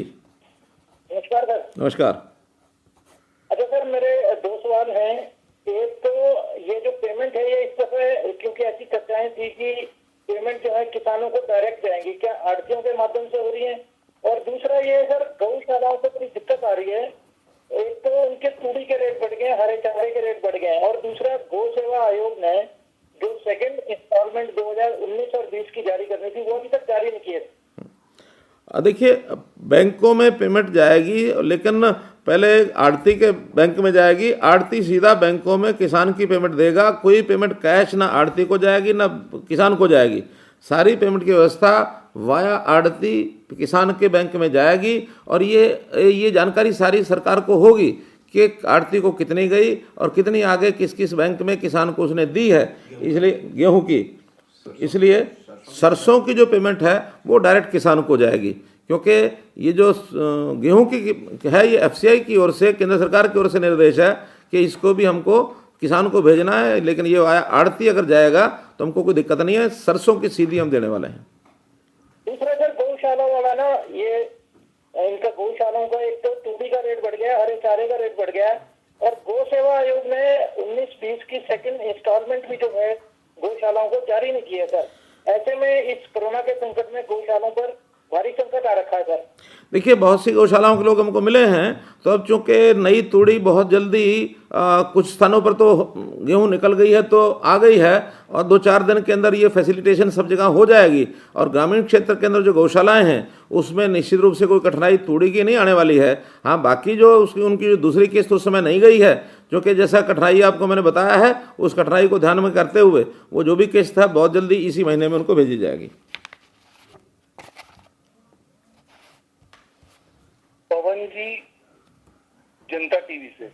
नमस्कार सर। नमस्कार। अच्छा सर, मेरे 2 सवाल हैं। एक तो ये जो पेमेंट है ये इस दफे, क्योंकि ऐसी चर्चाएं थी कि पेमेंट जो है किसानों को डायरेक्ट जाएंगी, क्या आड़तियों के माध्यम से हो रही है? और दूसरा ये सर, गौशालाओं को बड़ी दिक्कत आ रही है। एक तो उनके तूड़ी के रेट बढ़ गए, हरे चारे के रेट बढ़ गए, और दूसरा गौ सेवा आयोग ने जो सेकंड इंस्टॉलमेंट 2019 और 20 की जारी करनी थी वो अभी तक जारी नहीं किए। देखिए, बैंकों में पेमेंट जाएगी, लेकिन पहले आड़ती के बैंक में जाएगी। आड़ती सीधा बैंकों में किसान की पेमेंट देगा। कोई पेमेंट कैश ना आड़ती को जाएगी ना किसान को जाएगी। सारी पेमेंट की व्यवस्था वाया आड़ती किसान के बैंक में जाएगी। और ये जानकारी सारी सरकार को होगी कि आड़ती को कितनी गई और कितनी आगे किस किस बैंक में किसान को उसने दी है। इसलिए गेहूं की, इसलिए सरसों की जो पेमेंट है वो डायरेक्ट किसान को जाएगी, क्योंकि ये जो गेहूं की है ये एफसीआई की ओर से, केंद्र सरकार की ओर से निर्देश है कि इसको भी हमको किसान को भेजना है। लेकिन ये आड़ती अगर जाएगा तो हमको कोई दिक्कत नहीं है, सरसों की सीधी हम देने वाले हैं। दूसरा सर, गौशाला वाला ना, ये इनका गौशालाओं का एक तो तूड़ी का रेट बढ़ गया, हरे चारे का रेट बढ़ गया, और गौ सेवा आयोग ने 19-20 की सेकंड इंस्टॉलमेंट भी जो है गौशालाओं को जारी नहीं किया सर। ऐसे में इस कोरोना के संकट में गौशालाओं पर भारी संकट आ रखा है सर। देखिए, बहुत सी गौशालाओं के लोग हमको मिले हैं, तो अब चूंकि नई तूड़ी बहुत जल्दी कुछ स्थानों पर तो गेहूं निकल गई है तो आ गई है, और 2-4 दिन के अंदर ये फैसिलिटेशन सब जगह हो जाएगी। और ग्रामीण क्षेत्र के अंदर जो गौशालाएं हैं उसमें निश्चित रूप से कोई कठिनाई तूड़ी की नहीं आने वाली है। हाँ, बाकी जो उनकी जो दूसरी किस्त उस समय नहीं गई है जो कि जैसा कठिनाई आपको मैंने बताया है, उस कठिनाई को ध्यान में करते हुए वो जो भी किस्त है बहुत जल्दी इसी महीने में उनको भेजी जाएगी। पवन जी, जनता टीवी से।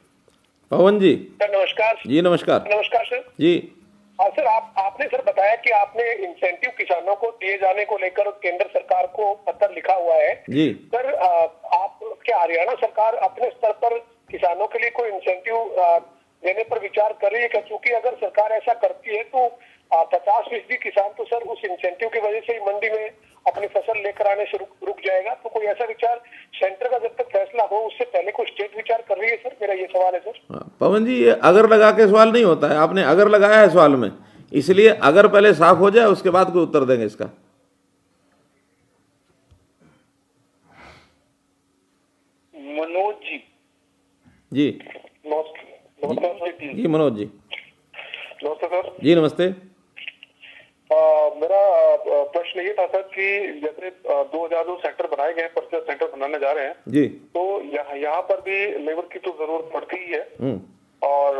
पवन जी, सर नमस्कार। जी नमस्कार। नमस्कार सर। जी हाँ सर, आपने सर बताया कि आपने इंसेंटिव किसानों को दिए जाने को लेकर केंद्र सरकार को पत्र लिखा हुआ है। जी सर, आप क्या हरियाणा सरकार अपने स्तर पर किसानों के लिए कोई इंसेंटिव देने पर विचार कर रही है क्या? क्योंकि अगर सरकार ऐसा करती है तो 50% किसान तो सर उस इंसेंटिव की वजह से ही मंडी में अपनी फसल लेकर आने से रुक जाएगा। तो कोई ऐसा विचार सेंटर का जब तक फैसला हो उससे पहले कोई स्टेट विचार कर रही है सर? मेरा ये सवाल है सर। पवन जी, ये अगर लगा के सवाल नहीं होता है, आपने अगर लगाया है सवाल में, इसलिए अगर पहले साफ हो जाए उसके बाद कोई उत्तर देंगे इसका। मनोज जी। जी नमस्ते जी मनोज जी। नमस्ते सर। जी नमस्ते। मेरा प्रश्न ये था सर कि जैसे 2002 सेंटर बनाए गए, परचेज सेंटर बनाने जा रहे हैं जी, तो यहाँ पर भी लेबर की तो जरूरत पड़ती ही है और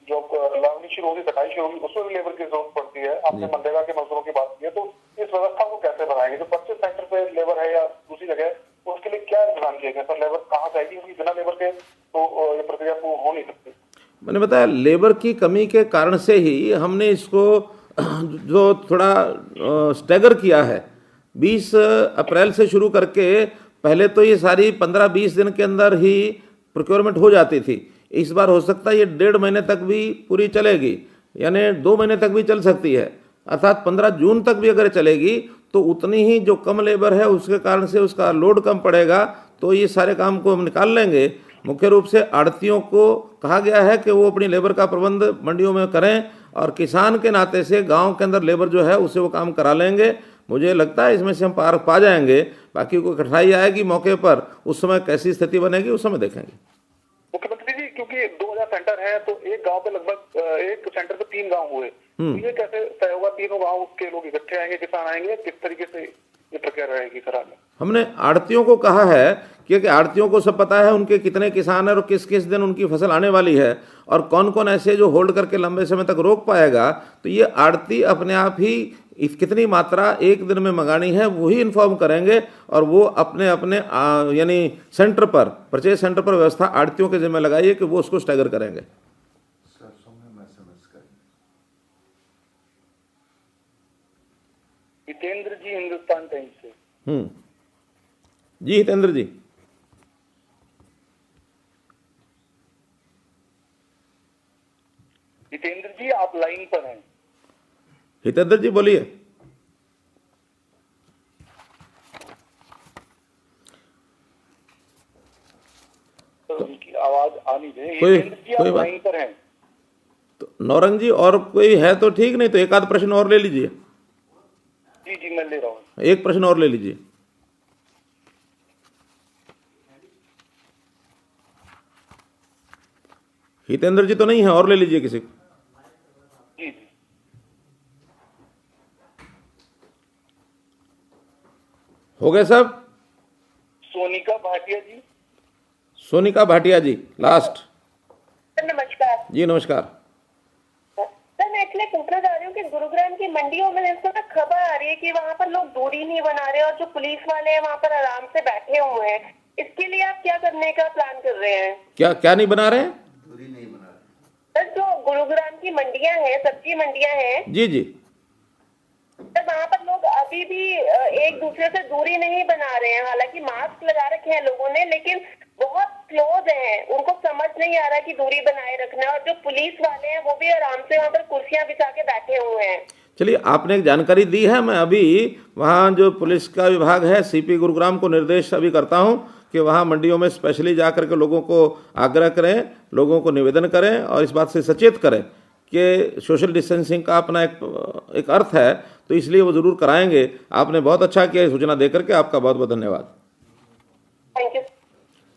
जो लावनी शुरू होगी, कटाई शुरू होगी, उसमें भी लेबर की जरूरत पड़ती है। आपने मनरेगा के मजदूरों की बात की है, तो इस व्यवस्था को कैसे बनाएंगे? जो परचेज सेंटर पे लेबर है या दूसरी जगह, उसके लिए क्या इंतजाम किया गया सर? लेबर कहाँ से आएगी? क्योंकि बिना लेबर के तो ये प्रक्रिया को हो नहीं सकती। मैंने बताया लेबर की कमी के कारण से ही हमने इसको जो थोड़ा स्टैगर किया है, 20 अप्रैल से शुरू करके पहले तो ये सारी 15-20 दिन के अंदर ही प्रोक्योरमेंट हो जाती थी। इस बार हो सकता है ये 1.5 महीने तक भी पूरी चलेगी, यानी 2 महीने तक भी चल सकती है, अर्थात 15 जून तक भी अगर चलेगी तो उतनी ही जो कम लेबर है उसके कारण से उसका लोड कम पड़ेगा, तो ये सारे काम को हम निकाल लेंगे। मुख्य रूप से आड़तियों को कहा गया है कि वो अपनी लेबर का प्रबंध मंडियों में करें और किसान के नाते से गांव के अंदर लेबर जो है उससे वो काम करा लेंगे। मुझे लगता है इसमें से हम पार पा जाएंगे। बाकी कोई कठिनाई आएगी मौके पर, उस समय कैसी स्थिति बनेगी उस समय देखेंगे। मुख्यमंत्री जी, क्योंकि 2000 सेंटर है तो एक गांव पे लगभग एक सेंटर पे 3 गांव हुए, तो ये कैसे तय होगा? तीनों गांव के लोग इकट्ठे आएंगे, किसान आएंगे, किस तरीके से ये प्रक्रिया रहेगी सर? हमने आड़तियों को कहा है क्योंकि आड़तियों को सब पता है उनके कितने किसान हैं और किस किस दिन उनकी फसल आने वाली है और कौन कौन ऐसे जो होल्ड करके लंबे समय तक रोक पाएगा। तो ये आड़ती अपने आप ही कितनी मात्रा एक दिन में मंगानी है वही इन्फॉर्म करेंगे और वो अपने अपने यानी सेंटर पर, परचेज सेंटर पर व्यवस्था आड़तियों के जिम्मे लगाइए कि वो उसको स्टैगर करेंगे। हितेंद्र जी, हिंदुस्तान टाइम्स से। जी हितेंद्र जी। हितेंद्र जी, आप लाइन पर हैं। हितेंद्र जी बोलिए। तो उनकी आवाज आ नहीं रही। कोई हितेंद्र जी, आप लाइन पर हैं। तो नौरंग जी और कोई है तो ठीक, नहीं तो एक आध प्रश्न और ले लीजिए। जी जी, मैं ले रहा हूँ। एक प्रश्न और ले लीजिए। हितेंद्र जी तो नहीं है, और ले लीजिए किसी को। जी जी। हो गए सब? सोनिका भाटिया जी। सोनिका भाटिया जी लास्ट। नमस्कार जी नमस्कार। सर, मैं इसलिए पूछना चाह रही हूँ कि गुरुग्राम की मंडियों में इस वक्त खबर आ रही है कि वहाँ पर लोग दूरी नहीं बना रहे और जो पुलिस वाले हैं वहाँ पर आराम से बैठे हुए हैं। इसके लिए आप क्या करने का प्लान कर रहे हैं? क्या क्या नहीं बना रहे हैं? दूरी नहीं बना रहे। सर, जो गुरुग्राम की मंडियां हैं, सब्जी मंडियां हैं, जी जी। सर वहाँ पर लोग अभी भी एक दूसरे से दूरी नहीं बना रहे हैं। हालांकि मास्क लगा रखे हैं लोगों ने, लेकिन बहुत क्लोज हैं। उनको समझ नहीं आ रहा कि दूरी बनाए रखना। और जो पुलिस वाले हैं वो भी आराम से वहाँ पर कुर्सियां बिछा के बैठे हुए हैं। चलिए, आपने एक जानकारी दी है। मैं अभी वहाँ जो पुलिस का विभाग है सीपी गुरुग्राम को निर्देश अभी करता हूँ कि वहाँ मंडियों में स्पेशली जा करके लोगों को आग्रह करें, लोगों को निवेदन करें और इस बात से सचेत करें कि सोशल डिस्टेंसिंग का अपना एक अर्थ है, तो इसलिए वो ज़रूर कराएंगे। आपने बहुत अच्छा किया सूचना दे करके, आपका बहुत बहुत धन्यवाद। Thank you.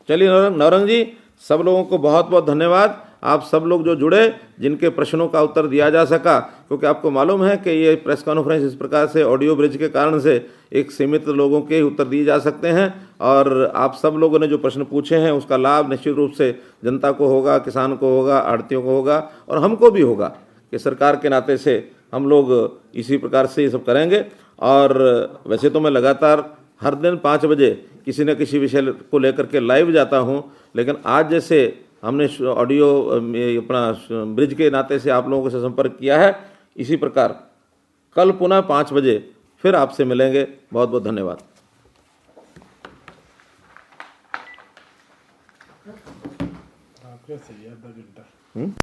चलिए नौरंग जी, सब लोगों को बहुत बहुत धन्यवाद। आप सब लोग जो जुड़े, जिनके प्रश्नों का उत्तर दिया जा सका, क्योंकि आपको मालूम है कि ये प्रेस कॉन्फ्रेंस इस प्रकार से ऑडियो ब्रिज के कारण से एक सीमित लोगों के उत्तर दिए जा सकते हैं, और आप सब लोगों ने जो प्रश्न पूछे हैं उसका लाभ निश्चित रूप से जनता को होगा, किसान को होगा, आढ़तियों को होगा, और हमको भी होगा कि सरकार के नाते से हम लोग इसी प्रकार से ये सब करेंगे। और वैसे तो मैं लगातार हर दिन 5 बजे किसी न किसी विषय को लेकर के लाइव जाता हूं, लेकिन आज जैसे हमने ऑडियो अपना ब्रिज के नाते से आप लोगों से संपर्क किया है, इसी प्रकार कल पुनः 5 बजे फिर आपसे मिलेंगे। बहुत बहुत धन्यवाद। आपके सही है, 2 घंटा